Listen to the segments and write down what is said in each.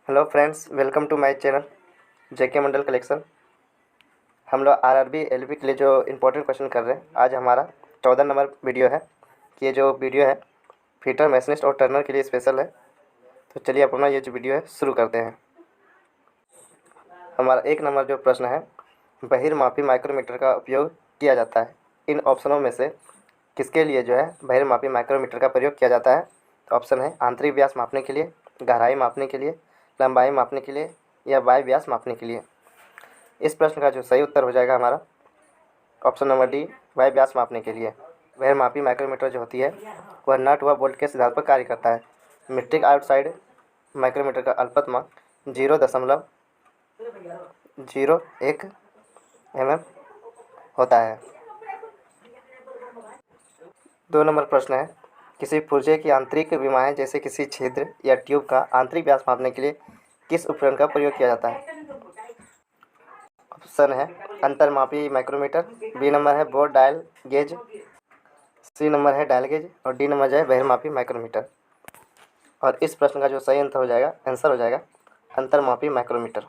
Hello friends, welcome to my channel JK Mandal collection. हम लोग RRB LP के लिए जो इम्पोर्टेंट क्वेश्चन कर रहे हैं, आज हमारा 14 नंबर वीडियो है। ये जो वीडियो है फीटर, मैशनिस्ट और टर्नर के लिए स्पेशल है। तो चलिए अपना ये जो वीडियो है शुरू करते हैं। हमारा 1 नंबर जो प्रश्न है, बहिर्मापी माइक्रोमीटर का उपयोग किया जाता है। इन ऑप्शनों में से किसके लिए जो है बहिर्मापी माइक्रोमीटर का प्रयोग किया जाता है? तो ऑप्शन है आंतरिक व्यास मापने के लिए, गहराई मापने के लिए, लंबाई मापने के लिए या वायु व्यास मापने के लिए। इस प्रश्न का जो सही उत्तर हो जाएगा हमारा ऑप्शन नंबर डी, वायु व्यास मापने के लिए। बहिर्मापी माइक्रोमीटर जो होती है वह नट व बोल्ट के सिद्धांत पर कार्य करता है। मीट्रिक आउटसाइड माइक्रोमीटर का अल्पतमांक 0.01 mm होता है। 2 नंबर प्रश्न है, किसी पुर्जे की आंतरिक विमाएं जैसे किसी छिद्र या ट्यूब का आंतरिक व्यास मापने के लिए किस उपकरण का प्रयोग किया जाता है? ऑप्शन है अंतर्मापी माइक्रोमीटर, बी नंबर है bore dial gauge, C number है डायल गेज और डी नंबर जो है बहिर्मापी माइक्रोमीटर। और इस प्रश्न का जो सही आंसर हो जाएगा अंतर्मापी माइक्रोमीटर।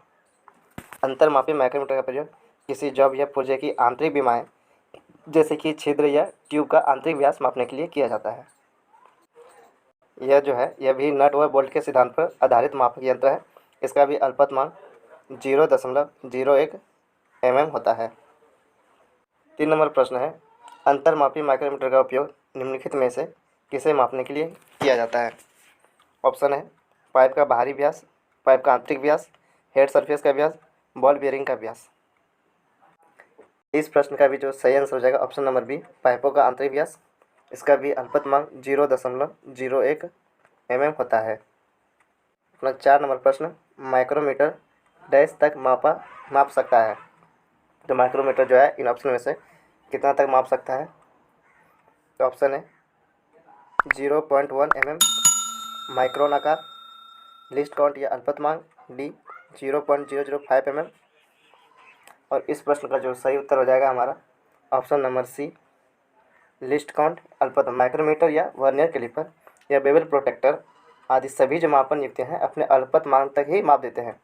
अंतर्मापी माइक्रोमीटर का प्रयोग किसी जॉब या पुर्जे की आंतरिक विमाएं जैसे कि छिद्र या ट्यूब का आंतरिक व्यास मापने के लिए किया जाता है। यह जो है यह भी नट व बोल्ट के सिद्धांत पर आधारित मापक यंत्र है। इसका भी अल्पतमांक 0.01 mm होता है। 3 नंबर प्रश्न है, अंतर्मापी माइक्रोमीटर का उपयोग निम्नलिखित में से किसे मापने के लिए किया जाता है? ऑप्शन है पाइप का बाहरी व्यास, पाइप का आंतरिक व्यास, हेड सरफेस का व्यास, बॉल बेयरिंग का व्यास। इस प्रश्न का भी जो सही आंसर हो जाएगा ऑप्शन नंबर बी, पाइपों का आंतरिक व्यास। इसका भी अल्पतमांक 0.01 mm होता है। अपना 4 नंबर प्रश्न, माइक्रोमीटर डैश तक माप सकता है। तो माइक्रोमीटर जो है इन ऑप्शन में से कितना तक माप सकता है? तो ऑप्शन है 0.1 mm माइक्रोन आकार, लिस्ट काउंट या अल्पतमांक डी 0.005 mm। और इस प्रश्न का जो सही उत्तर हो जाएगा हमारा option number C, least count अल्पतमांक। माइक्रोमीटर या वर्नियर कैलिपर या बेवल प्रोटेक्टर आदि सभी जो मापन युक्तियाँ हैं अपने अल्पतमांक तक ही माप देते हैं।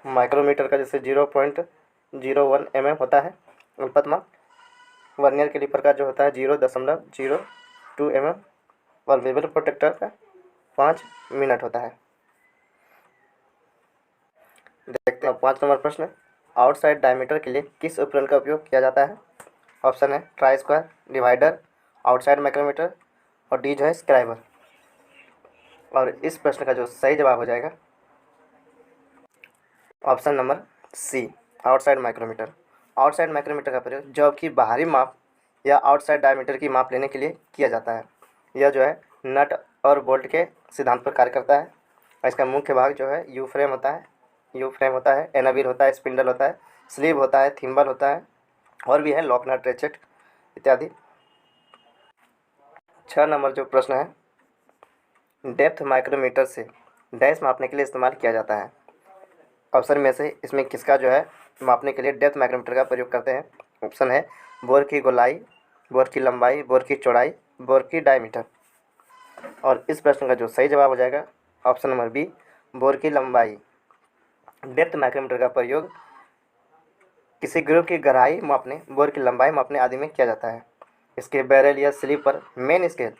माइक्रोमीटर का जैसे 0.01 mm होता है अल्पतमांक, वर्नियर कैलिपर का जो होता है 0.02 mm और बेवल प्रोटेक्टर का 5 मिनट होता है। देखते हैं 5 नंबर प्रश्न, आउटसाइड डायमीटर के लिए किस उपकरण का उपयोग किया जाता है? ऑप्शन है try square, divider, outside micrometer और डी जो है स्क्राइबर। और इस प्रश्न का जो सही जवाब हो जाएगा option number C, outside micrometer. Outside micrometer का प्रयोग जॉब की बाहरी माप या आउटसाइड डायमीटर की माप लेने के लिए किया जाता है। यह जो है नट और बोल्ट के सिद्धांत पर कार्य करता है। इसका मुख्य भाग जो है यू फ्रेम होता है, एनाविल होता है, स्पिंडल होता है, स्लीव होता है, थिम्बल होता है और भी है लॉक नट, रेचेट इत्यादि। 6 नंबर जो प्रश्न है, डेप्थ माइक्रोमीटर से डैश मापने के लिए इस्तेमाल किया जाता है। ऑप्शन में से इसमें किसका जो है मापने के लिए डेप्थ माइक्रोमीटर का प्रयोग करते हैं? ऑप्शन है बोर की गोलाई, बोर की लंबाई, बोर की चौड़ाई, बोर की डायमीटर। और इस प्रश्न का जो सही जवाब हो जाएगा ऑप्शन नंबर बी, बोर की लंबाई। डेप्थ माइक्रोमीटर का प्रयोग किसी ग्रुप की गहराई मापने, बोर की लंबाई मापने आदि में किया जाता है। इसके बैरल या स्लीव पर मेन स्केल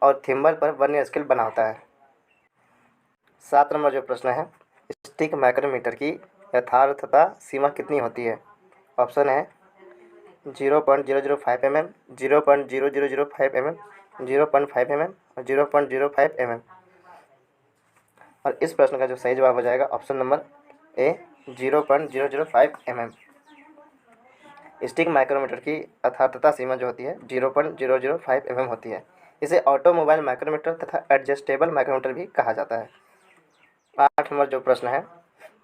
और थिम्बल पर वर्नियर स्केल बना होता है। 7 नंबर जो प्रश्न है, स्टिक माइक्रोमीटर की यथार्थता सीमा कितनी होती है? ऑप्शन है 0.005 mm, 0.0005 mm, 0.5 mm और 0.05 mm। और इस प्रश्न का जो सही जवाब हो जाएगा option number A, 0.005 mm। Stick micrometer की यथार्थता सीमा जो होती है 0.005 mm होती है। इसे ऑटोमोबाइल माइक्रोमीटर तथा एडजस्टेबल माइक्रोमीटर भी कहा जाता है। 8 नंबर जो प्रश्न है,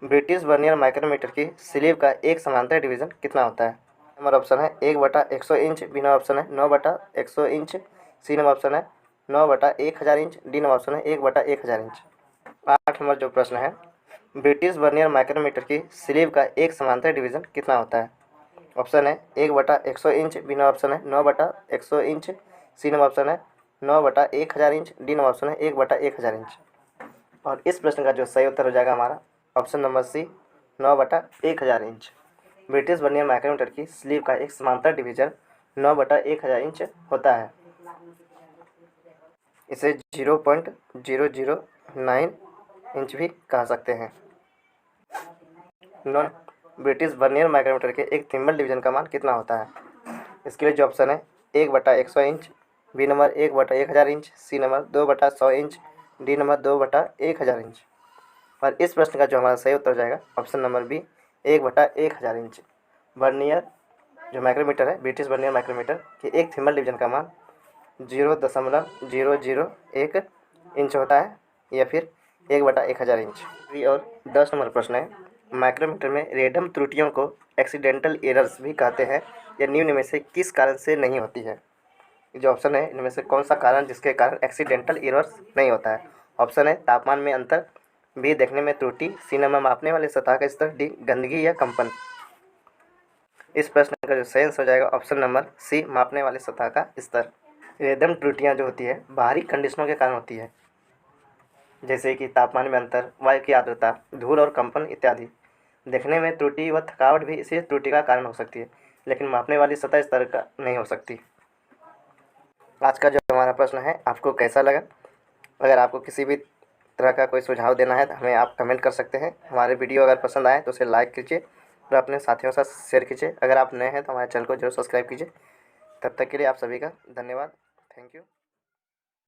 ब्रिटिश वर्नियर माइक्रोमीटर की स्लीव का एक समांतर डिवीज़न कितना होता है? नंबर ऑप्शन है 1/100 इंच, बी नंबर ऑप्शन है 9/100 इंच, सी नंबर ऑप्शन है 9/1000 इंच, डी नंबर ऑप्शन है 1/1000 इंच। 8 नंबर जो प्रश्न है, ब्रिटिश वर्नियर माइक्रोमीटर की स्लीव का एक समांतर डिवीज़न कितना होता है? ऑप्शन है 1/100 इंच, बी नंबर ऑप्शन है 9/100 इंच, सी नंबर ऑप्शन है 9/1000 इंच, डी नंबर ऑप्शन है 1/1000 इंच। और इस प्रश्न का जो सही उत्तर हो जाएगा हमारा option number C, 9/1000 inch. British vernier micrometer की स्लीव का एक समांतर डिवीजन 9/1000 इंच होता है। इसे 0.009 इंच भी कह सकते हैं। नॉन ब्रिटिश वर्नियर माइक्रोमीटर के एक थिम्बल डिवीजन का मान कितना होता है? इसके लिए जो ऑप्शन है 1/100 inch, B number 1/1000 inch, C number 2/100 inch, D number 2/1000 inch. और इस प्रश्न का जो हमारा सही उत्तर हो जाएगा option number B, 1/1000 inch. Vernier जो माइक्रोमीटर है, ब्रिटिश वर्नियर माइक्रोमीटर के एक थिम्बल डिवीजन का मान 0.001 इंच होता है या फिर 1/1000 इंच। और 10 नंबर प्रश्न है, माइक्रोमीटर में रेंडम त्रुटियों को एक्सीडेंटल एरर्स भी कहते हैं। यह निम्न में से किस कारण से नहीं होती है? जो ऑप्शन है इनमें से कौन सा कारण जिसके कारण एक्सीडेंटल एरर्स नहीं होता है? ऑप्शन है तापमान में अंतर, बी देखने में त्रुटि, सी नंबर मापने वाले सतह का स्तर, डी गंदगी या कंपन। इस प्रश्न का जो सही आंसर हो जाएगा ऑप्शन नंबर सी, मापने वाले सतह का स्तर। रेंडम त्रुटियाँ जो होती है बाहरी कंडीशनों के कारण होती है, जैसे कि तापमान में अंतर, वायु की आर्द्रता, धूल और कंपन इत्यादि। देखने में त्रुटि व थकावट भी इसी त्रुटि का कारण हो सकती है, लेकिन मापने वाली सतह स्तर का नहीं हो सकती। आज का जो हमारा प्रश्न है आपको कैसा लगा? अगर आपको किसी भी तरह का कोई सुझाव देना है तो हमें आप कमेंट कर सकते हैं। हमारे वीडियो अगर पसंद आए तो उसे लाइक कीजिए और अपने साथियों के साथ शेयर कीजिए। अगर आप नए हैं तो हमारे चैनल को जरूर सब्सक्राइब कीजिए। तब तक के लिए आप सभी का धन्यवाद। Thank you.